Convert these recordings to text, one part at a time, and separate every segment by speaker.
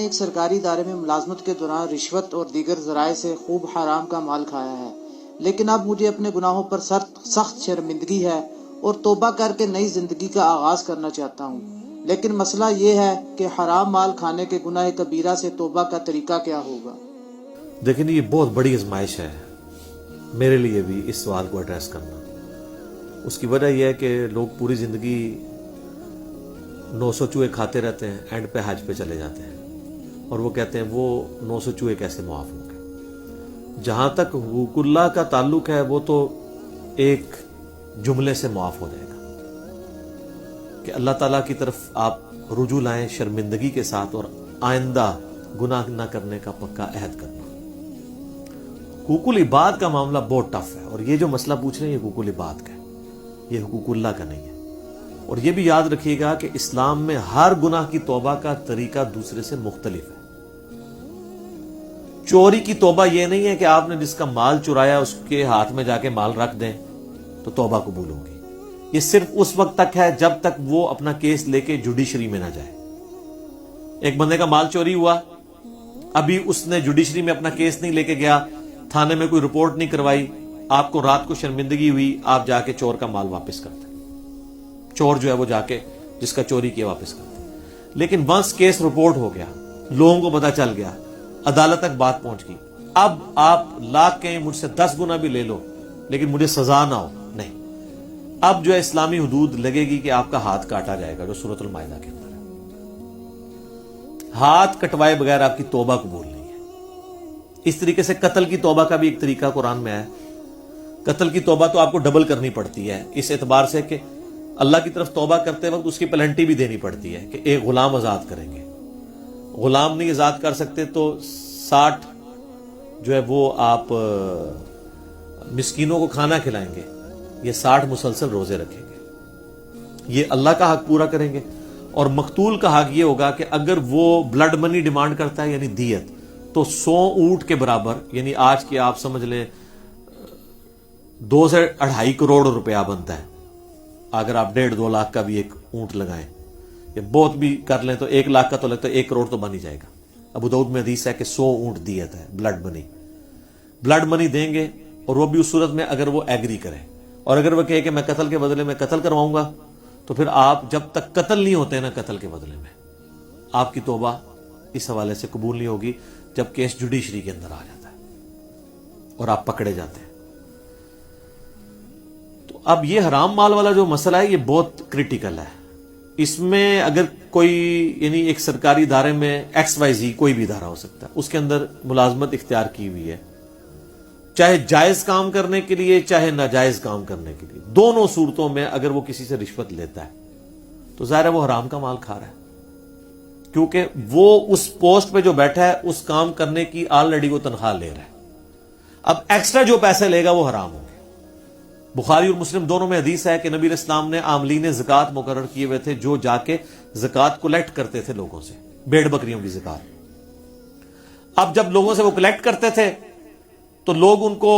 Speaker 1: ایک سرکاری ادارے میں ملازمت کے دوران رشوت اور دیگر ذرائع سے خوب حرام کا مال کھایا ہے، لیکن اب مجھے اپنے گناہوں پر سخت شرمندگی ہے اور توبہ کر کے نئی زندگی کا آغاز کرنا چاہتا ہوں، لیکن مسئلہ یہ ہے کہ حرام مال کھانے کے گناہ کبیرہ سے توبہ کا طریقہ کیا ہوگا؟
Speaker 2: لیکن یہ بہت بڑی آزمائش ہے میرے لیے بھی اس سوال کو ایڈریس کرنا۔ اس کی وجہ یہ ہے کہ لوگ پوری زندگی 900 چوہے کھاتے رہتے ہیں، اینڈ پہ حج پہ چلے جاتے ہیں اور وہ کہتے ہیں وہ 900 چوہے کیسے معاف ہوں گے۔ جہاں تک حقوق اللہ کا تعلق ہے وہ تو ایک جملے سے معاف ہو جائے گا کہ اللہ تعالیٰ کی طرف آپ رجوع لائیں شرمندگی کے ساتھ اور آئندہ گناہ نہ کرنے کا پکا عہد کرنا۔ حقوق العباد کا معاملہ بہت ٹف ہے، اور یہ جو مسئلہ پوچھ رہے ہیں یہ حقوق العباد کا ہے، یہ حقوق اللہ کا نہیں ہے۔ اور یہ بھی یاد رکھیے گا کہ اسلام میں ہر گناہ کی توبہ کا طریقہ دوسرے سے مختلف ہے۔ چوری کی توبہ یہ نہیں ہے کہ آپ نے جس کا مال چرایا اس کے ہاتھ میں جا کے مال رکھ دیں تو توبہ قبول ہوگی۔ یہ صرف اس وقت تک ہے جب تک وہ اپنا کیس لے کے جوڈیشری میں نہ جائے۔ ایک بندے کا مال چوری ہوا، ابھی اس نے جوڈیشری میں اپنا کیس نہیں لے کے گیا، تھانے میں کوئی رپورٹ نہیں کروائی، آپ کو رات کو شرمندگی ہوئی، آپ جا کے چور کا مال واپس کرتے، چور جو ہے وہ جا کے جس کا چوری کیا واپس کرتے۔ لیکن ونس کیس رپورٹ ہو گیا، لوگوں کو پتا چل گیا، عدالت تک بات پہنچ گئی، اب آپ لاکھ کہیں مجھ سے 10 گنا بھی لے لو لیکن مجھے سزا نہ ہو، نہیں، اب جو ہے اسلامی حدود لگے گی کہ آپ کا ہاتھ کاٹا جائے گا، جو سورۃ المائدہ کے اندر ہے۔ ہاتھ کٹوائے بغیر آپ کی توبہ قبول نہیں ہے۔ اس طریقے سے قتل کی توبہ کا بھی ایک طریقہ قرآن میں ہے۔ قتل کی توبہ تو آپ کو ڈبل کرنی پڑتی ہے، اس اعتبار سے کہ اللہ کی طرف توبہ کرتے وقت اس کی پلنٹی بھی دینی پڑتی ہے کہ ایک غلام آزاد کریں گے، غلام نہیں آزاد کر سکتے تو 60 جو ہے وہ آپ مسکینوں کو کھانا کھلائیں گے، یہ 60 مسلسل روزے رکھیں گے، یہ اللہ کا حق پورا کریں گے۔ اور مقتول کا حق یہ ہوگا کہ اگر وہ بلڈ منی ڈیمانڈ کرتا ہے یعنی دیت، تو 100 اونٹ کے برابر، یعنی آج کے آپ سمجھ لیں 2 سے 2.5 کروڑ روپیہ بنتا ہے، اگر آپ 1.5-2 لاکھ کا بھی ایک اونٹ لگائیں، یا بہت بھی کر لیں تو 1 لاکھ کا تو لگتا ہے 1 کروڑ تو بن ہی جائے گا۔ ابو داؤد میں حدیث ہے کہ 100 اونٹ دیت ہے، بلڈ منی دیں گے، اور وہ بھی اس صورت میں اگر وہ ایگری کرے، اور اگر وہ کہے کہ میں قتل کے بدلے میں قتل کرواؤں گا، تو پھر آپ جب تک قتل نہیں ہوتے نا قتل کے بدلے میں، آپ کی توبہ اس حوالے سے قبول نہیں ہوگی جب کیس جوڈیشری کے اندر آ جاتا ہے اور آپ پکڑے جاتے ہیں۔ تو اب یہ حرام مال والا جو مسئلہ ہے یہ بہت کریٹیکل ہے۔ اس میں اگر کوئی یعنی ایک سرکاری ادارے میں XYZ کوئی بھی ادارہ ہو سکتا ہے، اس کے اندر ملازمت اختیار کی ہوئی ہے، چاہے جائز کام کرنے کے لیے چاہے ناجائز کام کرنے کے لیے، دونوں صورتوں میں اگر وہ کسی سے رشوت لیتا ہے تو ظاہر ہے وہ حرام کا مال کھا رہا ہے، کیونکہ وہ اس پوسٹ پہ جو بیٹھا ہے اس کام کرنے کی آلریڈی وہ تنخواہ لے رہا ہے، اب ایکسٹرا جو پیسے لے گا وہ حرام ہوں گے۔ بخاری اور مسلم دونوں میں حدیث ہے کہ نبی علیہ السلام نے عاملین زکوٰۃ مقرر کیے ہوئے تھے جو جا کے زکوٰۃ کلیکٹ کرتے تھے لوگوں سے، بھیڑ بکریوں کی زکوٰۃ۔ اب جب لوگوں سے وہ کلیکٹ کرتے تھے تو لوگ ان کو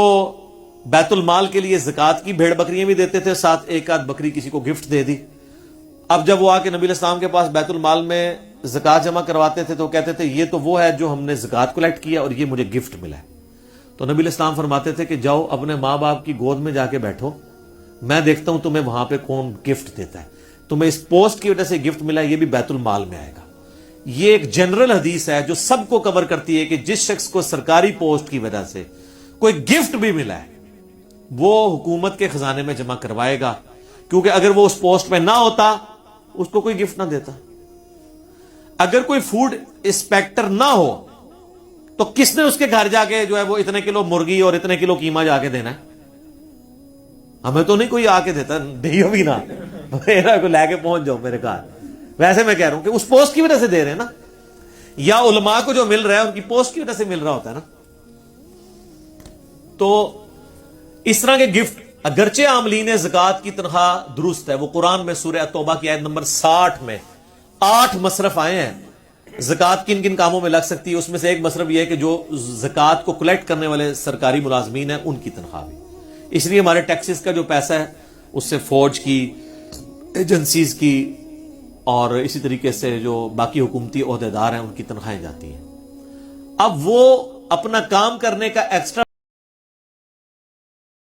Speaker 2: بیت المال کے لیے زکوٰۃ کی بھیڑ بکریاں بھی دیتے تھے، ساتھ ایک آدھ بکری کسی کو گفٹ دے دی۔ اب جب وہ آ کے نبی علیہ السلام کے پاس بیت المال میں زکوٰۃ جمع کرواتے تھے تو کہتے تھے یہ تو وہ ہے جو ہم نے زکوٰۃ کلیکٹ کیا اور یہ مجھے گفٹ ملا ہے۔ تو نبی علیہ السلام فرماتے تھے کہ جاؤ اپنے ماں باپ کی گود میں جا کے بیٹھو، میں دیکھتا ہوں تمہیں وہاں پہ کون گفٹ دیتا ہے، تمہیں اس پوسٹ کی وجہ سے گفٹ ملا ہے، یہ بھی بیت المال میں آئے گا۔ یہ ایک جنرل حدیث ہے جو سب کو کور کرتی ہے کہ جس شخص کو سرکاری پوسٹ کی وجہ سے کوئی گفٹ بھی ملا ہے وہ حکومت کے خزانے میں جمع کروائے گا، کیونکہ اگر وہ اس پوسٹ پہ نہ ہوتا اس کو کوئی گفٹ نہ دیتا۔ اگر کوئی فوڈ انسپیکٹر نہ ہو تو کس نے اس کے گھر جا کے جو ہے وہ اتنے کلو مرغی اور اتنے کلو قیمہ جا کے دینا ہے؟ ہمیں تو نہیں کوئی آ کے دیتا، دیو بھی نہ، میرا کو لے کے پہنچ جاؤ میرے گھر۔ ویسے میں کہہ رہا ہوں کہ اس پوسٹ کی وجہ سے دے رہے ہیں نا، یا علماء کو جو مل رہا ہے ان کی پوسٹ کی وجہ سے مل رہا ہوتا ہے نا۔ تو اس طرح کے گفٹ اگرچہ عاملین زکوٰۃ کی تنخواہ درست ہے، وہ قرآن میں سورہ توبہ کی آیت نمبر 60 میں 8 مصرف آئے ہیں زکوٰۃ کن کن کاموں میں لگ سکتی ہے، اس میں سے ایک مصرف یہ ہے کہ جو زکوٰۃ کو کلیکٹ کرنے والے سرکاری ملازمین ہیں ان کی تنخواہ بھی۔ اس لیے ہمارے ٹیکسز کا جو پیسہ ہے اس سے فوج کی، ایجنسیز کی، اور اسی طریقے سے جو باقی حکومتی عہدیدار ہیں ان کی تنخواہیں جاتی ہیں. اب وہ اپنا کام کرنے کا ایکسٹرا